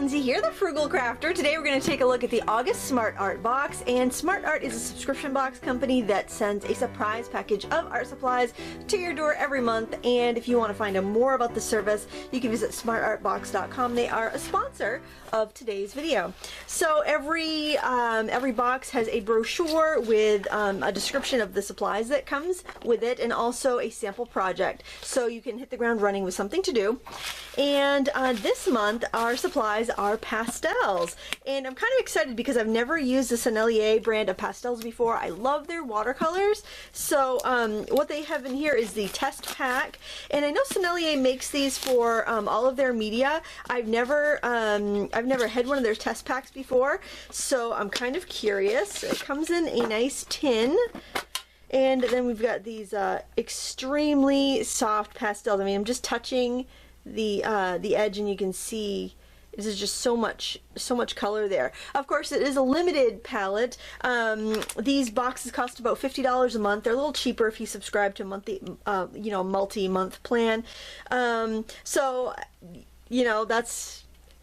Lindsay here, the Frugal Crafter. Today we're going to take a look at the August SmartArt box, and SmartArt is a subscription box company that sends a surprise package of art supplies to your door every month. And if you want to find out more about the service, you can visit smartartbox.com. They are a sponsor of today's video. So every box has a brochure with a description of the supplies that comes with it, and also a sample project, so you can hit the ground running with something to do. And this month our supplies are pastels, and I'm kind of excited because I've never used the Sennelier brand of pastels before. I love their watercolors. So what they have in here is the test pack, and I know Sennelier makes these for all of their media. I've never had one of their test packs before, so I'm kind of curious. It comes in a nice tin, and then we've got these extremely soft pastels. I mean, I'm just touching the edge and you can see this is just so much color there. Of course, it is a limited palette. These boxes cost about $50 a month. They're a little cheaper if you subscribe to a monthly, multi-month plan. So, you know,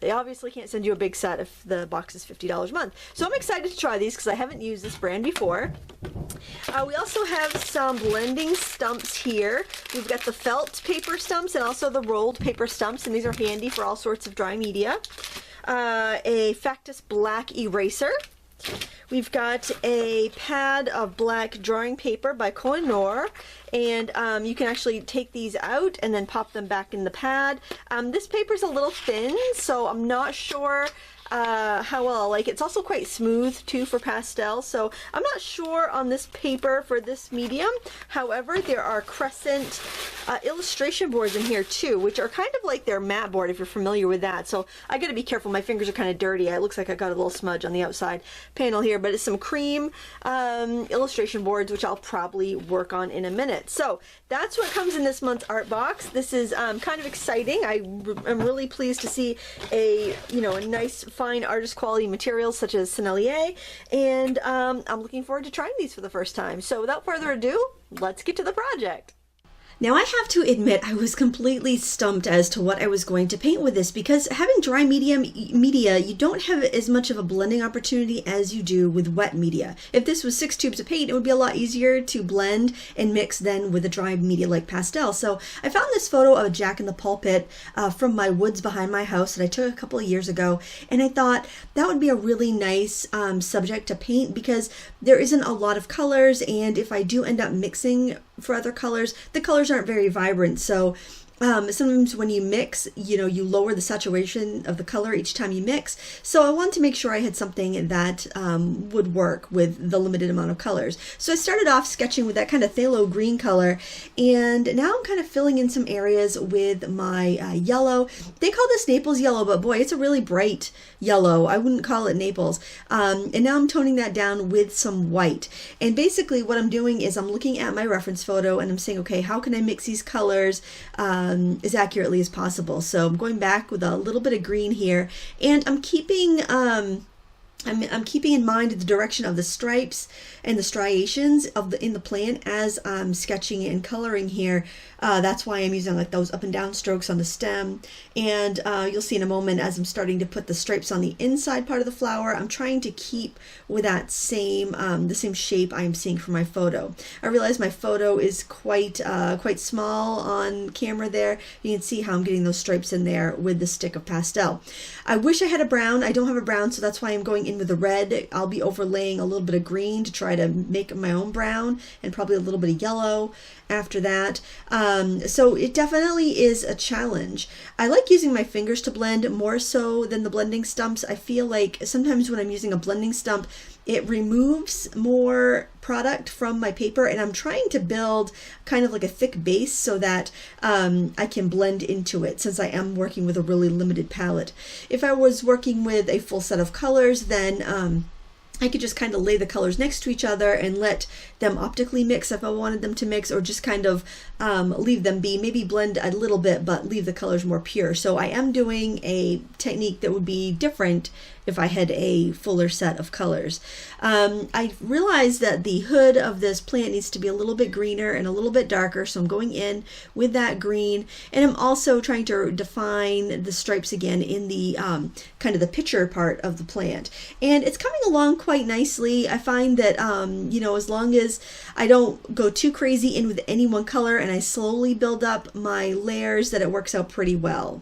they obviously can't send you a big set if the box is $50 a month. So I'm excited to try these because I haven't used this brand before. We also have some blending stumps here. We've got the felt paper stumps and also the rolled paper stumps, and these are handy for all sorts of dry media. A Factus black eraser. We've got a pad of black drawing paper by Koh-i-Noor, and you can actually take these out and then pop them back in the pad. This paper's a little thin, so I'm not sure how well I'll like it. It's also quite smooth too for pastel, so I'm not sure on this paper for this medium. However, there are Crescent illustration boards in here too, which are kind of like their matte board if you're familiar with that. So I gotta be careful, my fingers are kind of dirty. It looks like I got a little smudge on the outside panel here, but it's some cream illustration boards, which I'll probably work on in a minute. So that's what comes in this month's art box. This is kind of exciting. I'm really pleased to see a nice fine artist quality materials such as Sennelier, and I'm looking forward to trying these for the first time. So without further ado, let's get to the project. Now, I have to admit I was completely stumped as to what I was going to paint with this, because having dry media, you don't have as much of a blending opportunity as you do with wet media. If this was 6 tubes of paint, it would be a lot easier to blend and mix than with a dry media like pastel. So I found this photo of a Jack in the Pulpit from my woods behind my house that I took a couple of years ago, and I thought that would be a really nice subject to paint because there isn't a lot of colors, and if I do end up mixing for other colors, the colors aren't very vibrant. So sometimes when you mix, you lower the saturation of the color each time you mix. So I wanted to make sure I had something that would work with the limited amount of colors. So I started off sketching with that kind of phthalo green color, and now I'm kind of filling in some areas with my yellow. They call this Naples yellow, but boy, it's a really bright yellow. I wouldn't call it Naples. And now I'm toning that down with some white. And basically what I'm doing is I'm looking at my reference photo and I'm saying, okay, how can I mix these colors as accurately as possible? So I'm going back with a little bit of green here, and I'm keeping I'm keeping in mind the direction of the stripes and the striations in the plan as I'm sketching and coloring here. That's why I'm using like those up and down strokes on the stem, and you'll see in a moment as I'm starting to put the stripes on the inside part of the flower, I'm trying to keep with that same the same shape I'm seeing from my photo. I realize my photo is quite small on camera there. You can see how I'm getting those stripes in there with the stick of pastel. I wish I had a brown. I don't have a brown, so that's why I'm going in with the red. I'll be overlaying a little bit of green to try to make my own brown, and probably a little bit of yellow after that. So it definitely is a challenge. I like using my fingers to blend more so than the blending stumps. I feel like sometimes when I'm using a blending stump, it removes more product from my paper, and I'm trying to build kind of like a thick base so that I can blend into it, since I am working with a really limited palette. If I was working with a full set of colors, then I could just kind of lay the colors next to each other and let them optically mix if I wanted them to mix, or just kind of leave them be, maybe blend a little bit, but leave the colors more pure. So I am doing a technique that would be different if I had a fuller set of colors. I realized that the hood of this plant needs to be a little bit greener and a little bit darker, so I'm going in with that green, and I'm also trying to define the stripes again in the kind of the picture part of the plant. And it's coming along quite nicely. I find that, you know, as long as I don't go too crazy in with any one color and I slowly build up my layers, that it works out pretty well.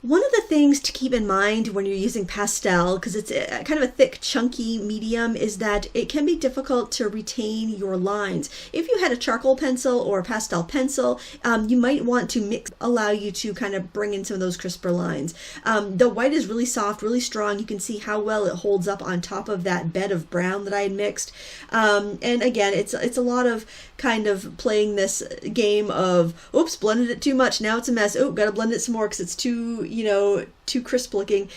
One of the things to keep in mind when you're using pastel, because it's kind of a thick, chunky medium, is that it can be difficult to retain your lines. If you had a charcoal pencil or a pastel pencil, you might want to mix, allow you to kind of bring in some of those crisper lines. The white is really soft, really strong. You can see how well it holds up on top of that bed of brown that I had mixed. And again, it's a lot of kind of playing this game of, oops, blended it too much, now it's a mess. Oh, gotta blend it some more because it's too, you know, too crisp looking.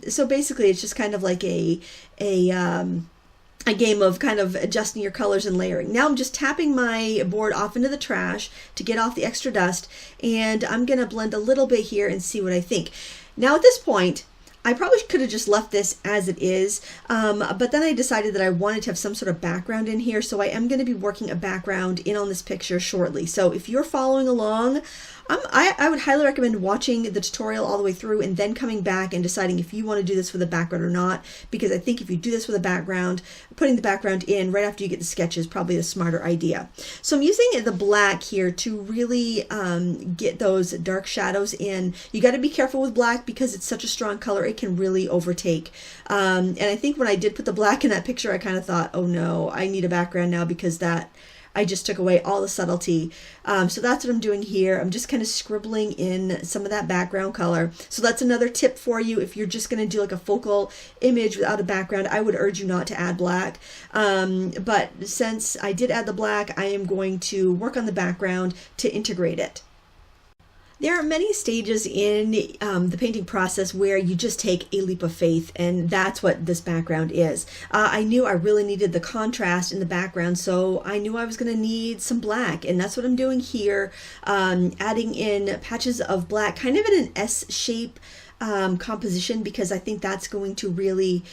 So basically it's just kind of like a game of kind of adjusting your colors and layering. Now I'm just tapping my board off into the trash to get off the extra dust, and I'm gonna blend a little bit here and see what I think. Now at this point, I probably could have just left this as it is, but then I decided that I wanted to have some sort of background in here, so I am going to be working a background in on this picture shortly. So if you're following along, I would highly recommend watching the tutorial all the way through and then coming back and deciding if you want to do this with a background or not, because I think if you do this with a background, putting the background in right after you get the sketch is probably a smarter idea. So I'm using the black here to really get those dark shadows in. You got to be careful with black because it's such a strong color, it can really overtake. And I think when I did put the black in that picture, I kind of thought, oh no, I need a background now, because that I just took away all the subtlety. So that's what I'm doing here. I'm just kind of scribbling in some of that background color. So that's another tip for you. If you're just going to do like a focal image without a background, I would urge you not to add black. But since I did add the black, I am going to work on the background to integrate it. There are many stages in the painting process where you just take a leap of faith, and that's what this background is. I knew I really needed the contrast in the background, so I knew I was going to need some black, and that's what I'm doing here, adding in patches of black, kind of in an S shape composition, because I think that's going to really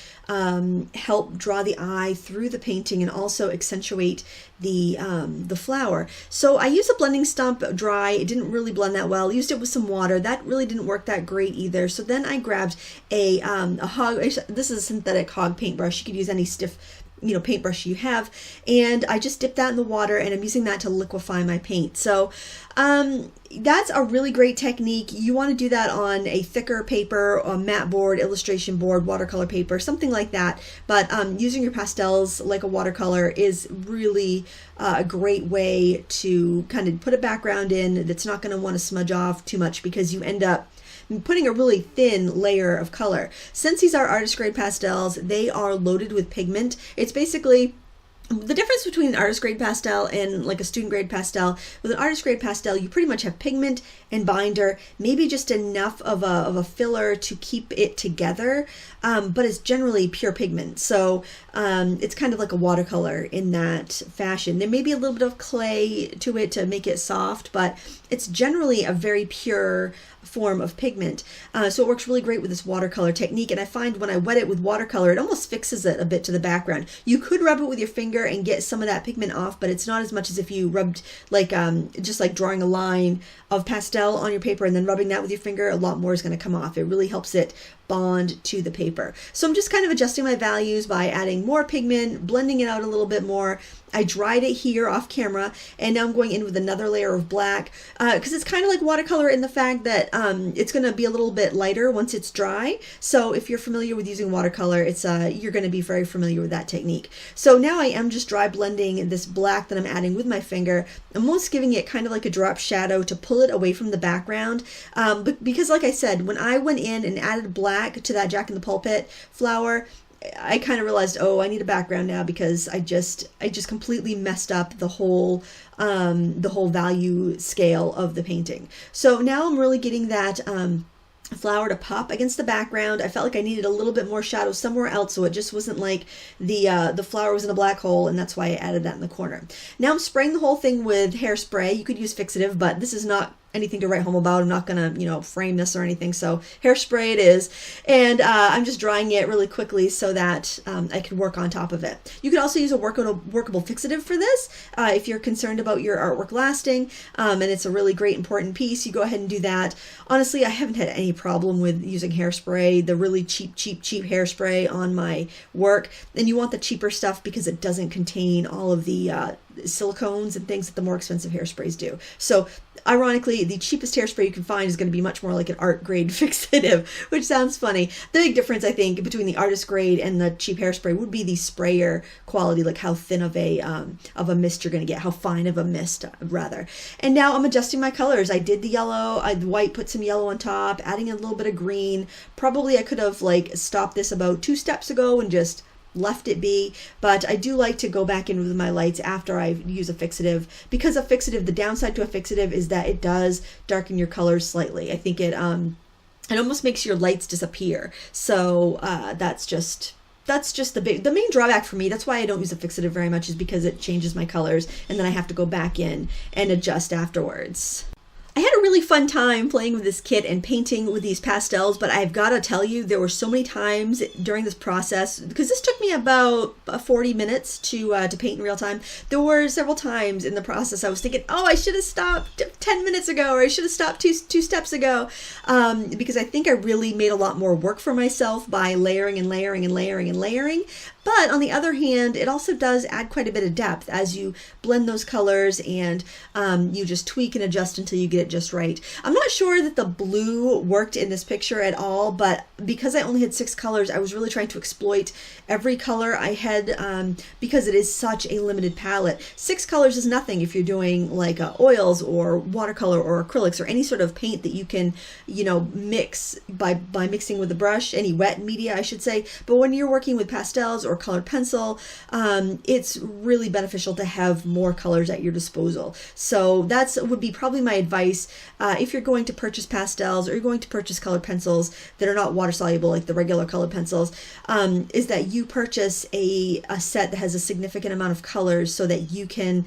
help draw the eye through the painting and also accentuate the flower. So I used a blending stump dry. It didn't really blend that well. I used it with some water. That really didn't work that great either. So then I grabbed a hog. This is a synthetic hog paintbrush. You could use any stiff, you know, paintbrush you have, and I just dipped that in the water, and I'm using that to liquefy my paint. So that's a really great technique. You want to do that on a thicker paper, a matte board, illustration board, watercolor paper, something like that. But using your pastels like a watercolor is really a great way to kind of put a background in that's not going to want to smudge off too much, because you end up putting a really thin layer of color. Since these are artist grade pastels, they are loaded with pigment. It's basically the difference between an artist grade pastel and like a student grade pastel. With an artist grade pastel, you pretty much have pigment and binder, maybe just enough of a filler to keep it together, but it's generally pure pigment. So it's kind of like a watercolor in that fashion. There may be a little bit of clay to it to make it soft, but it's generally a very pure form of pigment. So it works really great with this watercolor technique, and I find when I wet it with watercolor, it almost fixes it a bit to the background. You could rub it with your finger and get some of that pigment off, but it's not as much as if you rubbed like just like drawing a line of pastel on your paper and then rubbing that with your finger. A lot more is going to come off. It really helps it bond to the paper. So I'm just kind of adjusting my values by adding more pigment, blending it out a little bit more. I dried it here off camera, and now I'm going in with another layer of black, because it's kind of like watercolor in the fact that it's going to be a little bit lighter once it's dry. So if you're familiar with using watercolor, it's you're going to be very familiar with that technique. So now I am just dry blending this black that I'm adding with my finger. I'm almost giving it kind of like a drop shadow to pull it away from the background, but because like I said, when I went in and added black to that Jack in the Pulpit flower, I kind of realized, oh, I need a background now, because I just completely messed up the whole value scale of the painting. So now I'm really getting that flower to pop against the background. I felt like I needed a little bit more shadow somewhere else, so it just wasn't like the flower was in a black hole, and that's why I added that in the corner. Now I'm spraying the whole thing with hairspray. You could use fixative, but this is not anything to write home about. I'm not gonna, frame this or anything, so hairspray it is. And I'm just drying it really quickly so that I can work on top of it. You could also use a workable fixative for this if you're concerned about your artwork lasting, and it's a really great important piece. You go ahead and do that. Honestly, I haven't had any problem with using hairspray, the really cheap hairspray on my work. And you want the cheaper stuff because it doesn't contain all of the silicones and things that the more expensive hairsprays do. So ironically, the cheapest hairspray you can find is going to be much more like an art grade fixative, which sounds funny. The big difference, I think, between the artist grade and the cheap hairspray would be the sprayer quality, like how thin of a mist you're going to get, how fine of a mist, rather. And now I'm adjusting my colors. I did the yellow, the white, put some yellow on top, adding a little bit of green. Probably I could have stopped this about 2 steps ago and just left it be, but I do like to go back in with my lights after I use a fixative, because a fixative, the downside to a fixative is that it does darken your colors slightly. I think it almost makes your lights disappear. So that's just the main drawback for me. That's why I don't use a fixative very much, is because it changes my colors and then I have to go back in and adjust afterwards. I had a really fun time playing with this kit and painting with these pastels, but I've got to tell you, there were so many times during this process, because this took me about 40 minutes to paint in real time. There were several times in the process I was thinking, oh, I should have stopped 10 minutes ago, or I should have stopped two steps ago, because I think I really made a lot more work for myself by layering and layering and layering and layering. But on the other hand, it also does add quite a bit of depth as you blend those colors, and you just tweak and adjust until you get it just right. I'm not sure that the blue worked in this picture at all, but because I only had 6 colors, I was really trying to exploit every color I had, because it is such a limited palette. 6 colors is nothing if you're doing like oils or watercolor or acrylics or any sort of paint that you can, mix by mixing with a brush, any wet media, I should say. But when you're working with pastels or colored pencil, it's really beneficial to have more colors at your disposal. So that would be probably my advice if you're going to purchase pastels or you're going to purchase colored pencils that are not water soluble like the regular colored pencils, is that you purchase a set that has a significant amount of colors so that you can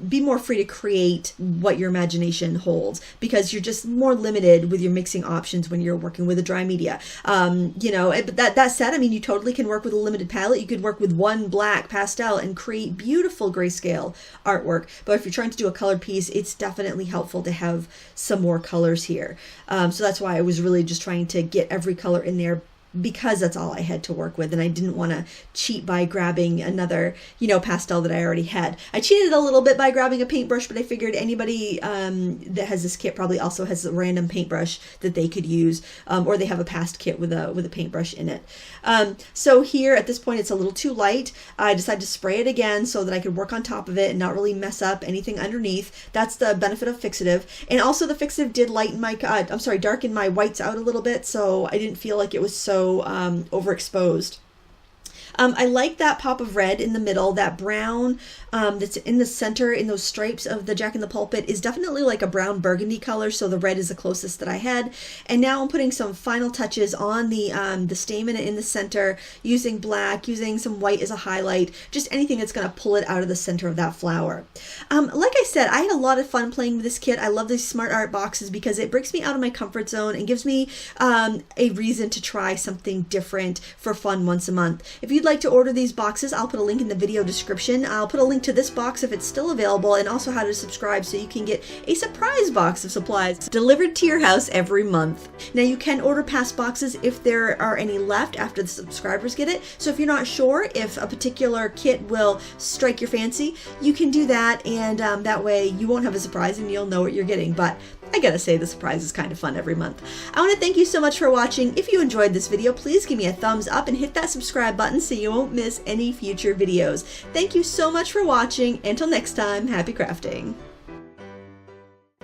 be more free to create what your imagination holds, because you're just more limited with your mixing options when you're working with a dry media. But that said, I mean, you totally can work with a limited palette. You could work with one black pastel and create beautiful grayscale artwork. But if you're trying to do a colored piece, it's definitely helpful to have some more colors here. So that's why I was really just trying to get every color in there, because that's all I had to work with, and I didn't want to cheat by grabbing another, pastel that I already had. I cheated a little bit by grabbing a paintbrush, but I figured anybody that has this kit probably also has a random paintbrush that they could use, or they have a past kit with a paintbrush in it. So here at this point, it's a little too light. I decided to spray it again so that I could work on top of it and not really mess up anything underneath. That's the benefit of fixative. And also the fixative did darken my whites out a little bit, so I didn't feel like it was so overexposed. I like that pop of red in the middle. That brown that's in the center in those stripes of the Jack in the Pulpit is definitely like a brown burgundy color, so the red is the closest that I had. And now I'm putting some final touches on the stamen in the center, using black, using some white as a highlight, just anything that's going to pull it out of the center of that flower. Like I said, I had a lot of fun playing with this kit. I love these SmartArt boxes because it breaks me out of my comfort zone and gives me a reason to try something different for fun once a month. If you'd like to order these boxes, I'll put a link in the video description. I'll put a link to this box if it's still available, and also how to subscribe so you can get a surprise box of supplies delivered to your house every month. Now you can order past boxes if there are any left after the subscribers get it. So if you're not sure if a particular kit will strike your fancy, you can do that, and that way you won't have a surprise and you'll know what you're getting. But I gotta say, the surprise is kind of fun every month. I want to thank you so much for watching. If you enjoyed this video, please give me a thumbs up and hit that subscribe button so you won't miss any future videos. Thank you so much for watching. Until next time, happy crafting.